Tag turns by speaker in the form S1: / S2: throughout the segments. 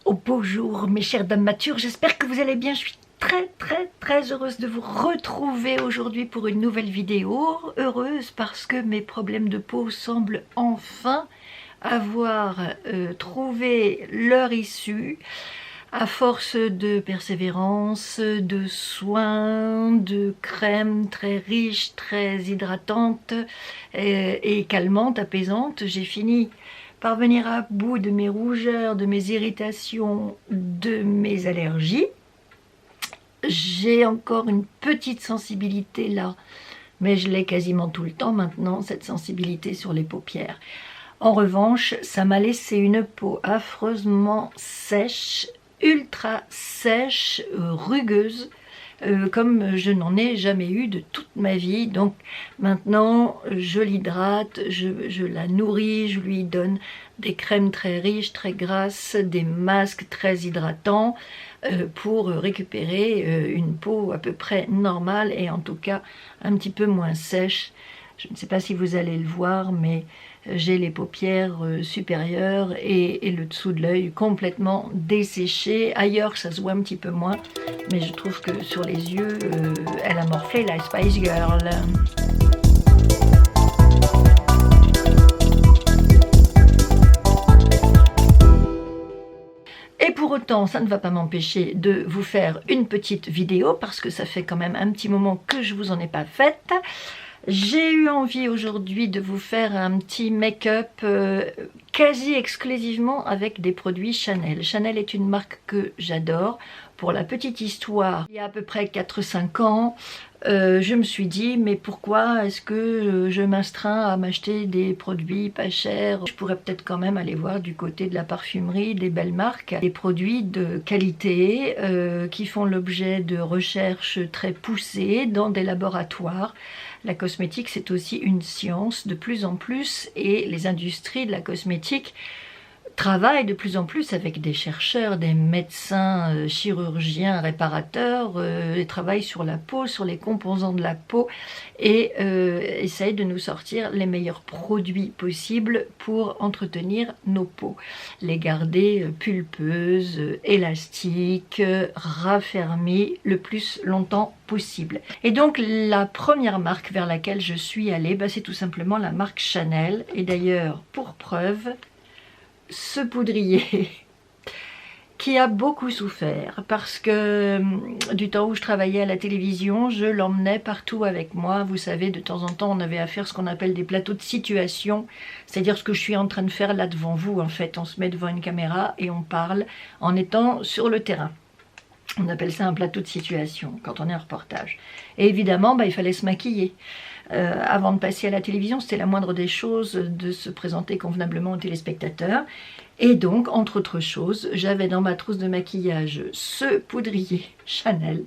S1: Oh bonjour mes chères dames matures, j'espère que vous allez bien. Je suis très heureuse de vous retrouver aujourd'hui pour une nouvelle vidéo. Heureuse parce que mes problèmes de peau semblent enfin avoir trouvé leur issue. À force de persévérance, de soins, de crèmes très riches, très hydratantes et calmantes, apaisantes, j'ai fini par venir à bout de mes rougeurs, de mes irritations, de mes allergies. J'ai encore une petite sensibilité là, mais je l'ai quasiment tout le temps maintenant, cette sensibilité sur les paupières. En revanche, ça m'a laissé une peau affreusement sèche, ultra sèche, rugueuse, comme je n'en ai jamais eu de toute ma vie. Donc maintenant je l'hydrate, je la nourris, je lui donne des crèmes très riches, très grasses, des masques très hydratants pour récupérer une peau à peu près normale et en tout cas un petit peu moins sèche. Je ne sais pas si vous allez le voir, mais j'ai les paupières supérieures et le dessous de l'œil complètement desséché. Ailleurs, ça se voit un petit peu moins, mais je trouve que sur les yeux, elle a morflé la Spice Girl. Et pour autant, ça ne va pas m'empêcher de vous faire une petite vidéo, parce que ça fait quand même un petit moment que je vous en ai pas faite. J'ai eu envie aujourd'hui de vous faire un petit make-up quasi exclusivement avec des produits Chanel. Chanel est une marque que j'adore. Pour la petite histoire, il y a à peu près 4-5 ans, je me suis dit, mais pourquoi est-ce que je m'astreins à m'acheter des produits pas chers? Je pourrais peut-être quand même aller voir du côté de la parfumerie, des belles marques, des produits de qualité qui font l'objet de recherches très poussées dans des laboratoires. La cosmétique, c'est aussi une science de plus en plus, et les industries de la cosmétique travaillent de plus en plus avec des chercheurs, des médecins, chirurgiens, réparateurs, ils travaillent sur la peau, sur les composants de la peau et essayent de nous sortir les meilleurs produits possibles pour entretenir nos peaux, les garder pulpeuses, élastiques, raffermies le plus longtemps possible. Et donc la première marque vers laquelle je suis allée, c'est tout simplement la marque Chanel. Et d'ailleurs, pour preuve, ce poudrier qui a beaucoup souffert parce que du temps où je travaillais à la télévision, je l'emmenais partout avec moi. Vous savez, de temps en temps, on avait à faire ce qu'on appelle des plateaux de situation, c'est-à-dire ce que je suis en train de faire là devant vous. En fait, on se met devant une caméra et on parle en étant sur le terrain. On appelle ça un plateau de situation quand on est en reportage. Et évidemment, il fallait se maquiller. Avant de passer à la télévision, c'était la moindre des choses de se présenter convenablement aux téléspectateurs. Et donc, entre autres choses, j'avais dans ma trousse de maquillage ce poudrier Chanel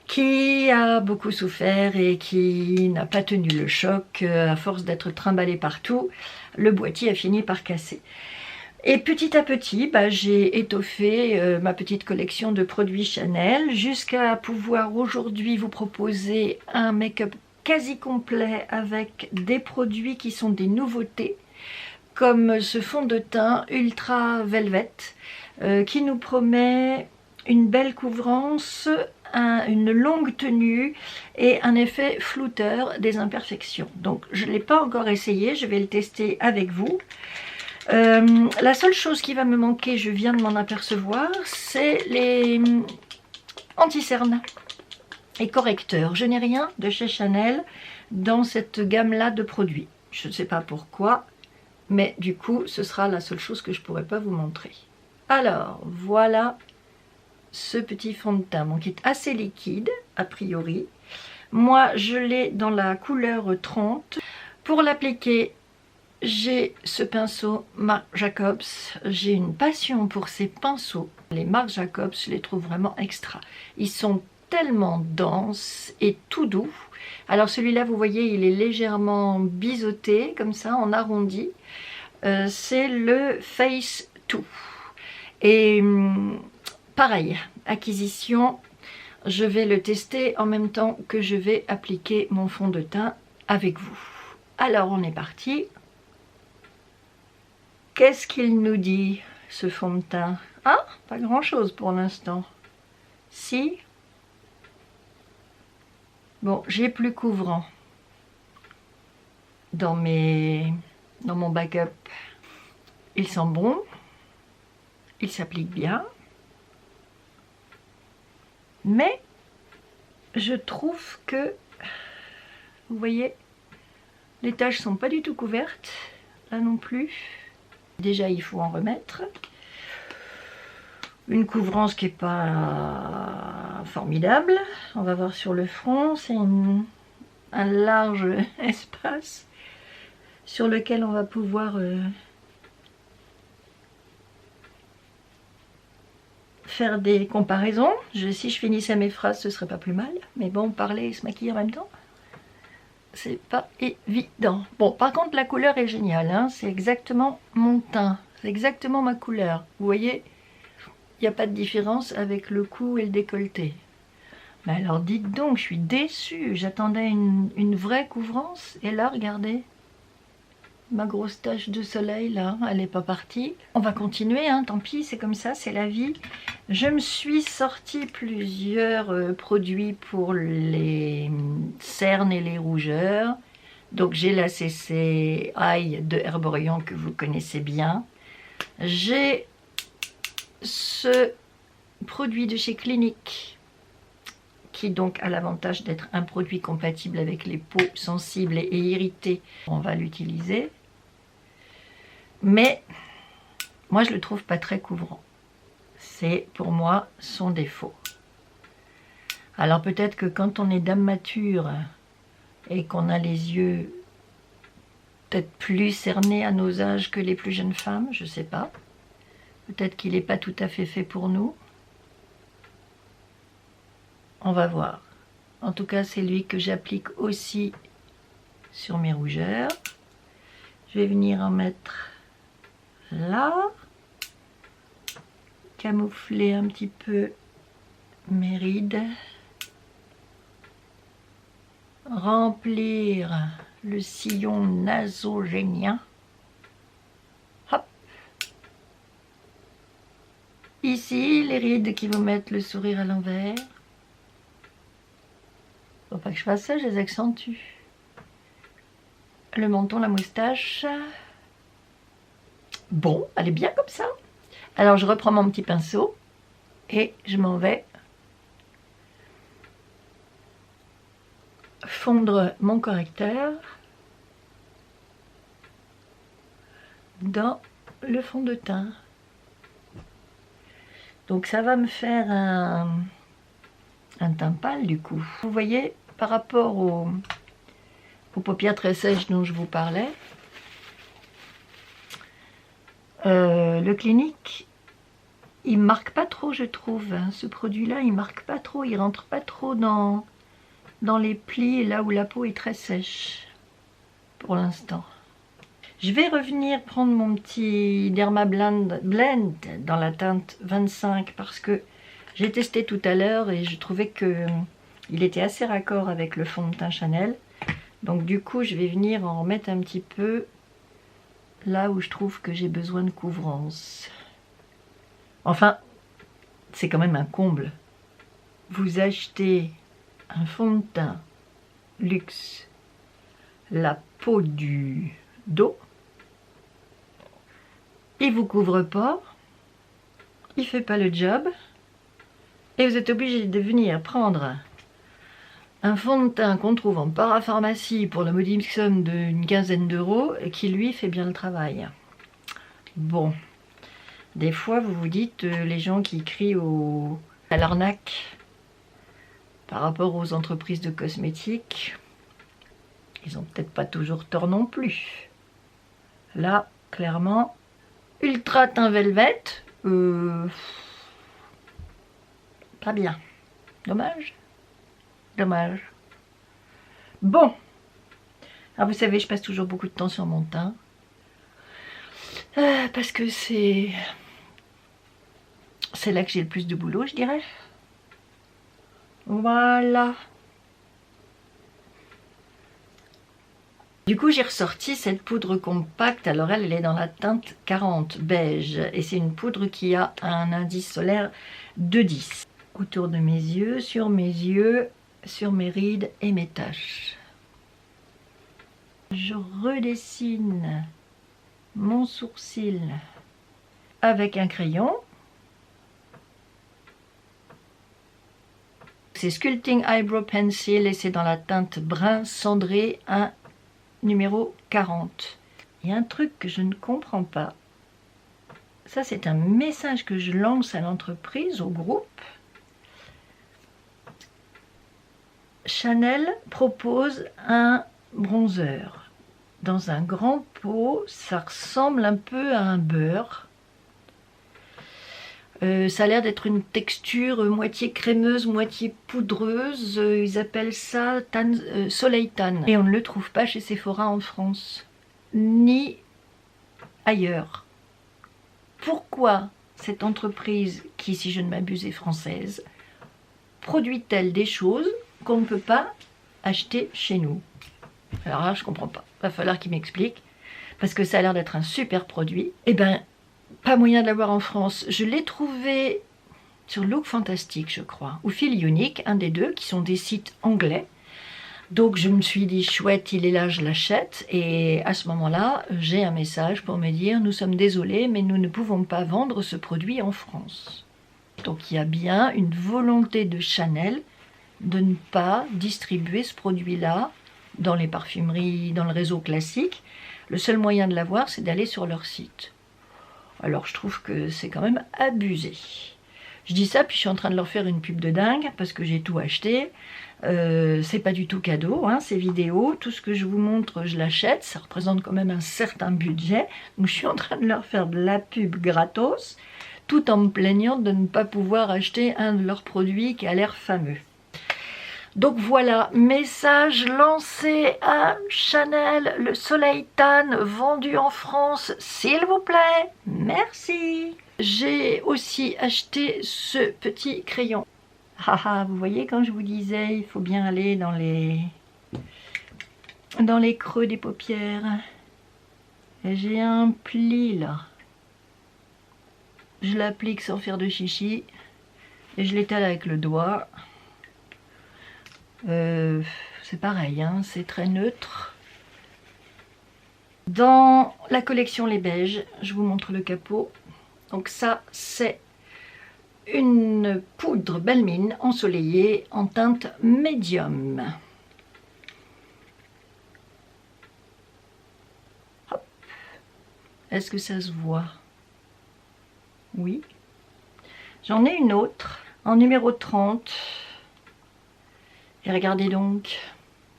S1: qui a beaucoup souffert et qui n'a pas tenu le choc. À force d'être trimballé partout, le boîtier a fini par casser. Et petit à petit, j'ai étoffé ma petite collection de produits Chanel jusqu'à pouvoir aujourd'hui vous proposer un make-up quasi complet avec des produits qui sont des nouveautés, comme ce fond de teint Ultra Velvet qui nous promet une belle couvrance, une longue tenue et un effet flouteur des imperfections. Donc je ne l'ai pas encore essayé, je vais le tester avec vous. La seule chose qui va me manquer, je viens de m'en apercevoir, c'est les anti-cernes et correcteurs. Je n'ai rien de chez Chanel dans cette gamme-là de produits. Je ne sais pas pourquoi, mais du coup, ce sera la seule chose que je ne pourrai pas vous montrer. Alors, voilà ce petit fond de teint, qui est assez liquide, a priori. Moi, je l'ai dans la couleur 30. Pour l'appliquer, j'ai ce pinceau Marc Jacobs. J'ai une passion pour ces pinceaux. Les Marc Jacobs, je les trouve vraiment extra. Ils sont tellement denses et tout doux. Alors celui-là, vous voyez, il est légèrement biseauté, comme ça, en arrondi. C'est le Face 2. Et pareil, acquisition, je vais le tester en même temps que je vais appliquer mon fond de teint avec vous. Alors on est parti. Qu'est-ce qu'il nous dit, ce fond de teint? Ah, pas grand chose pour l'instant. Si. Bon, j'ai plus couvrant dans mon backup. Il sent bon. Il s'applique bien. Mais je trouve que, vous voyez, les taches sont pas du tout couvertes. Là non plus. Déjà, il faut en remettre. Une couvrance qui n'est pas formidable. On va voir sur le front. C'est un large espace sur lequel on va pouvoir faire des comparaisons. Si je finissais mes phrases, ce serait pas plus mal. Mais bon, parler et se maquiller en même temps, c'est pas évident. Bon, par contre, la couleur est géniale. Hein. C'est exactement mon teint. C'est exactement ma couleur. Vous voyez, il n'y a pas de différence avec le cou et le décolleté. Mais alors, dites donc, je suis déçue. J'attendais une vraie couvrance. Et là, regardez. Ma grosse tache de soleil, là, elle n'est pas partie. On va continuer, hein, tant pis, c'est comme ça, c'est la vie. Je me suis sorti plusieurs produits pour les cernes et les rougeurs. Donc j'ai la CC Eye de Herborian que vous connaissez bien. J'ai ce produit de chez Clinique qui donc a l'avantage d'être un produit compatible avec les peaux sensibles et irritées. On va l'utiliser. Mais moi je le trouve pas très couvrant. C'est pour moi son défaut. Alors peut-être que quand on est dame mature et qu'on a les yeux peut-être plus cernés à nos âges que les plus jeunes femmes, je sais pas. Peut-être qu'il n'est pas tout à fait fait pour nous. On va voir. En tout cas, c'est lui que j'applique aussi sur mes rougeurs. Je vais venir en mettre là. Camoufler un petit peu mes rides. Remplir le sillon nasogénien. Hop. Ici, les rides qui vous mettent le sourire à l'envers. Faut pas que je fasse ça, je les accentue. Le menton, la moustache. Bon, elle est bien comme ça. Alors je reprends mon petit pinceau et je m'en vais fondre mon correcteur dans le fond de teint. Donc ça va me faire un teint pâle du coup. Vous voyez, par rapport aux paupières très sèches dont je vous parlais, le Clinique, il marque pas trop, je trouve. Hein. Ce produit-là, il marque pas trop, il rentre pas trop dans les plis, là où la peau est très sèche, pour l'instant. Je vais revenir prendre mon petit Derma Blend dans la teinte 25, parce que j'ai testé tout à l'heure et je trouvais que il était assez raccord avec le fond de teint Chanel. Donc du coup, je vais venir en remettre un petit peu là où je trouve que j'ai besoin de couvrance. Enfin, c'est quand même un comble. Vous achetez un fond de teint luxe, la peau du dos, il vous couvre pas, il fait pas le job, et vous êtes obligé de venir prendre un fond de teint qu'on trouve en parapharmacie pour la modique somme d'une quinzaine d'euros et qui lui fait bien le travail. Bon, des fois vous vous dites, les gens qui crient à l'arnaque par rapport aux entreprises de cosmétiques, ils ont peut-être pas toujours tort non plus. Là, clairement, Ultra Teint Velvet, pas bien. Dommage. Dommage. Bon. Alors vous savez, je passe toujours beaucoup de temps sur mon teint. Parce que c'est là que j'ai le plus de boulot, je dirais. Voilà. Du coup, j'ai ressorti cette poudre compacte. Alors elle est dans la teinte 40 beige. Et c'est une poudre qui a un indice solaire de 10. Autour de mes yeux, sur mes rides et mes taches. Je redessine mon sourcil avec un crayon. C'est Sculpting Eyebrow Pencil et c'est dans la teinte brun cendré, un numéro 40. Il y a un truc que je ne comprends pas. Ça, c'est un message que je lance à l'entreprise, au groupe. Chanel propose un bronzer dans un grand pot. Ça ressemble un peu à un beurre. Ça a l'air d'être une texture moitié crémeuse, moitié poudreuse. Ils appellent ça Soleil Tan. Et on ne le trouve pas chez Sephora en France, ni ailleurs. Pourquoi cette entreprise, qui si je ne m'abuse est française, produit-elle des choses qu'on ne peut pas acheter chez nous? Alors là, je comprends pas. Va falloir qu'ils m'expliquent. Parce que ça a l'air d'être un super produit. Eh ben, pas moyen de l'avoir en France. Je l'ai trouvé sur Look Fantastic, je crois, ou Feel Unique, un des deux, qui sont des sites anglais. Donc je me suis dit, chouette, il est là, je l'achète. Et à ce moment-là, j'ai un message pour me dire, nous sommes désolés, mais nous ne pouvons pas vendre ce produit en France. Donc il y a bien une volonté de Chanel de ne pas distribuer ce produit-là dans les parfumeries, dans le réseau classique. Le seul moyen de l'avoir, c'est d'aller sur leur site. Alors je trouve que c'est quand même abusé. Je dis ça, puis je suis en train de leur faire une pub de dingue, parce que j'ai tout acheté. C'est pas du tout cadeau, hein, ces vidéos. Tout ce que je vous montre, je l'achète. Ça représente quand même un certain budget. Donc je suis en train de leur faire de la pub gratos, tout en me plaignant de ne pas pouvoir acheter un de leurs produits qui a l'air fameux. Donc voilà, message lancé à Chanel, le Soleil Tan vendu en France, s'il vous plaît, merci. J'ai aussi acheté ce petit crayon. Haha, vous voyez quand je vous disais, il faut bien aller dans les creux des paupières. J'ai un pli là. Je l'applique sans faire de chichi et je l'étale avec le doigt. C'est pareil, hein, c'est très neutre. Dans la collection Les Beiges, je vous montre le capot. Donc ça, c'est une poudre Belle Mine ensoleillée en teinte médium. Est-ce que ça se voit? Oui. J'en ai une autre en numéro 30. Et regardez donc,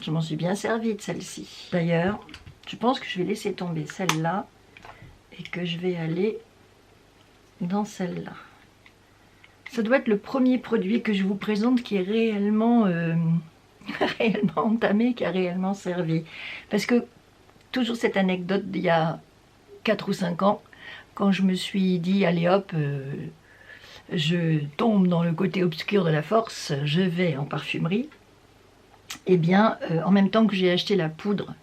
S1: je m'en suis bien servie de celle-ci. D'ailleurs, je pense que je vais laisser tomber celle-là et que je vais aller dans celle-là. Ça doit être le premier produit que je vous présente qui est réellement, réellement entamé, qui a réellement servi. Parce que, toujours cette anecdote d'il y a 4 ou 5 ans, quand je me suis dit, allez hop, je tombe dans le côté obscur de la force, je vais en parfumerie. Eh bien, en même temps que j'ai acheté la poudre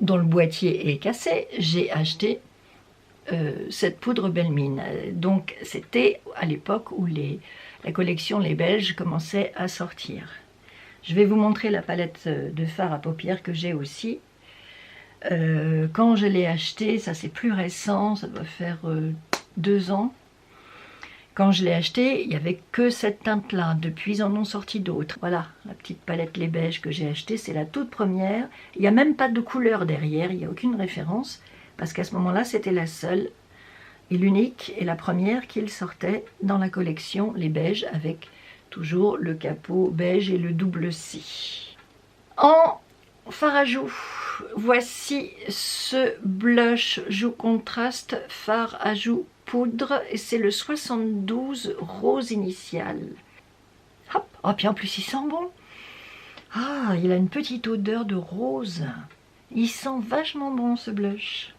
S1: dont le boîtier est cassé, j'ai acheté cette poudre Belle Mine. Donc, c'était à l'époque où la collection Les Beiges commençait à sortir. Je vais vous montrer la palette de fard à paupières que j'ai aussi. Quand je l'ai achetée, ça c'est plus récent, ça doit faire 2 ans. Quand je l'ai acheté, il n'y avait que cette teinte-là. Depuis, ils en ont sorti d'autres. Voilà, la petite palette Les Beiges que j'ai achetée, c'est la toute première. Il n'y a même pas de couleur derrière, il n'y a aucune référence. Parce qu'à ce moment-là, c'était la seule et l'unique et la première qu'il sortait dans la collection Les Beiges, avec toujours le capot beige et le double C. En fard à joues, voici ce blush Joue Contraste fard à joues poudre, et c'est le 72 rose initial. Hop, oh, puis en plus il sent bon. Ah, il a une petite odeur de rose. Il sent vachement bon ce blush.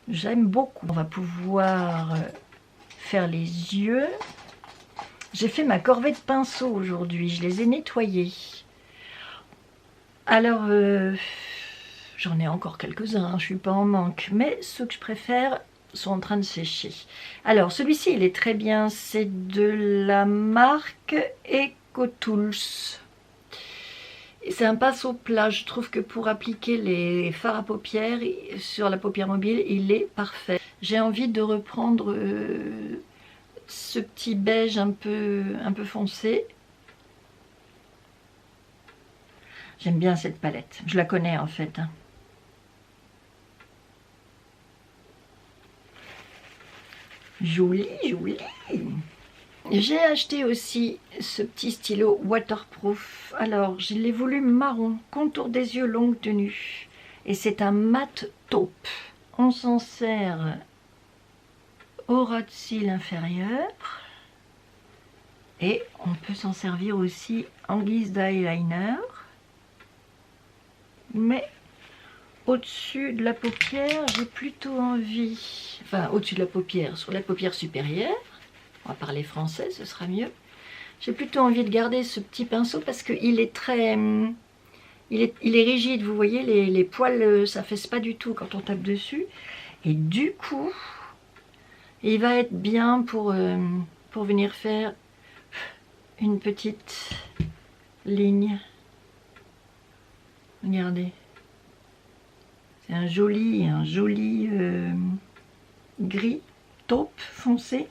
S1: J'aime beaucoup. On va pouvoir faire les yeux. J'ai fait ma corvée de pinceaux aujourd'hui, je les ai nettoyés. Alors, J'en ai encore quelques-uns, hein, je suis pas en manque, mais ceux que je préfère sont en train de sécher. Alors celui-ci il est très bien, c'est de la marque EcoTools. C'est un pinceau plat, je trouve que pour appliquer les fards à paupières sur la paupière mobile, il est parfait. J'ai envie de reprendre ce petit beige un peu foncé. J'aime bien cette palette, je la connais en fait. Joli, joli. J'ai acheté aussi ce petit stylo waterproof. Alors, je l'ai voulu marron, contour des yeux, longue tenue. Et c'est un mat taupe. On s'en sert au ras de cils inférieur. Et on peut s'en servir aussi en guise d'eyeliner. Mais au-dessus de la paupière, j'ai plutôt envie... Enfin, au-dessus de la paupière, sur la paupière supérieure. On va parler français, ce sera mieux. J'ai plutôt envie de garder ce petit pinceau parce qu'il est très... Il est rigide, vous voyez, les poils, ça ne fesse pas du tout quand on tape dessus. Et du coup, il va être bien pour venir faire une petite ligne. Regardez. C'est un joli gris, taupe, foncé.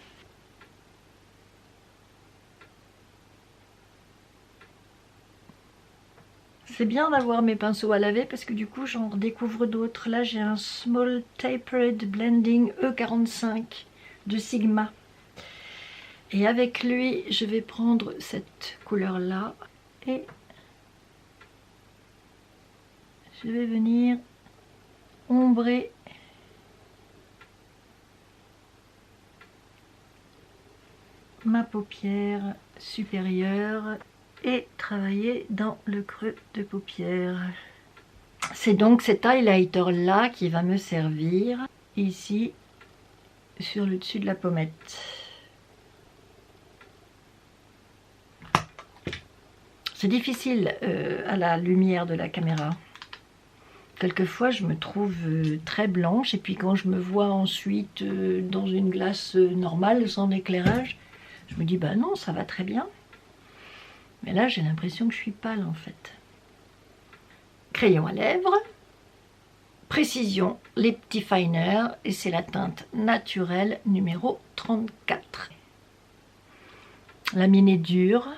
S1: C'est bien d'avoir mes pinceaux à laver parce que du coup j'en redécouvre d'autres. Là j'ai un Small Tapered Blending E45 de Sigma. Et avec lui je vais prendre cette couleur là et je vais venir ombrer ma paupière supérieure et travailler dans le creux de paupière. C'est donc cet highlighter là qui va me servir ici sur le dessus de la pommette. C'est difficile à la lumière de la caméra. Quelquefois je me trouve très blanche et puis quand je me vois ensuite dans une glace normale sans éclairage, je me dis bah non, ça va très bien. Mais là, j'ai l'impression que je suis pâle en fait. Crayon à lèvres, précision, les petits finers, et c'est la teinte naturelle numéro 34. La mine est dure.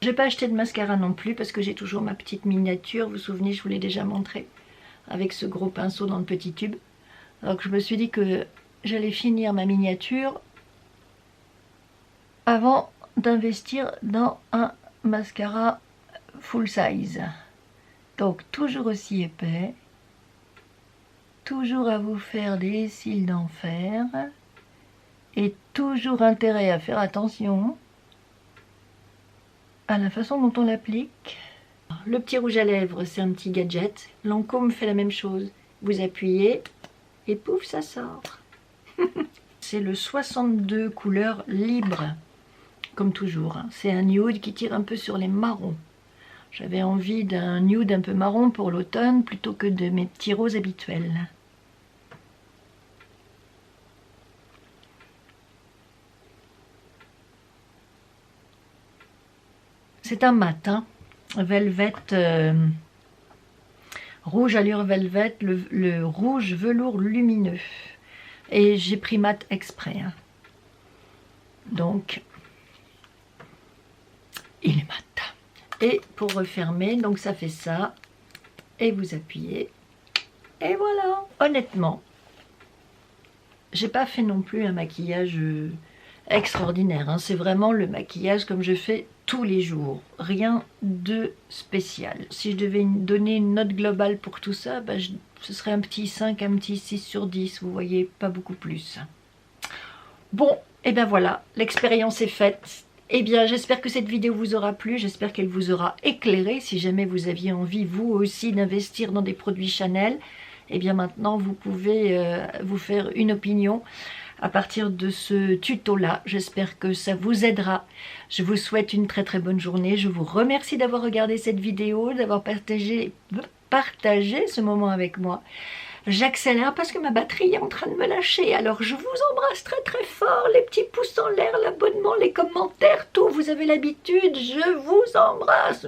S1: Je n'ai pas acheté de mascara non plus parce que j'ai toujours ma petite miniature. Vous vous souvenez, je vous l'ai déjà montré avec ce gros pinceau dans le petit tube. Donc je me suis dit que j'allais finir ma miniature avant d'investir dans un mascara full size. Donc toujours aussi épais, toujours à vous faire des cils d'enfer et toujours intérêt à faire attention à la façon dont on l'applique. Le petit rouge à lèvres, c'est un petit gadget. Lancôme fait la même chose. Vous appuyez et pouf, ça sort. C'est le 62 couleurs libre. Comme toujours, hein. C'est un nude qui tire un peu sur les marrons. J'avais envie d'un nude un peu marron pour l'automne plutôt que de mes petits roses habituels. C'est un mat, hein. Velvet, rouge allure velvet, le rouge velours lumineux. Et j'ai pris mat exprès. Hein. Donc... il est mat. Et pour refermer, donc ça fait ça. Et vous appuyez. Et voilà. Honnêtement, j'ai pas fait non plus un maquillage extraordinaire. Hein. C'est vraiment le maquillage comme je fais tous les jours. Rien de spécial. Si je devais donner une note globale pour tout ça, bah, ce serait un petit 5, un petit 6 sur 10. Vous voyez, pas beaucoup plus. Bon, et ben voilà. L'expérience est faite. Eh bien, j'espère que cette vidéo vous aura plu, j'espère qu'elle vous aura éclairé. Si jamais vous aviez envie, vous aussi, d'investir dans des produits Chanel, eh bien maintenant, vous pouvez vous faire une opinion. à partir de ce tuto-là. J'espère que ça vous aidera. Je vous souhaite une très très bonne journée. Je vous remercie d'avoir regardé cette vidéo, d'avoir partagé ce moment avec moi. J'accélère parce que ma batterie est en train de me lâcher. Alors je vous embrasse très très fort. Les petits pouces en l'air, l'abonnement, les commentaires, tout. Vous avez l'habitude. Je vous embrasse.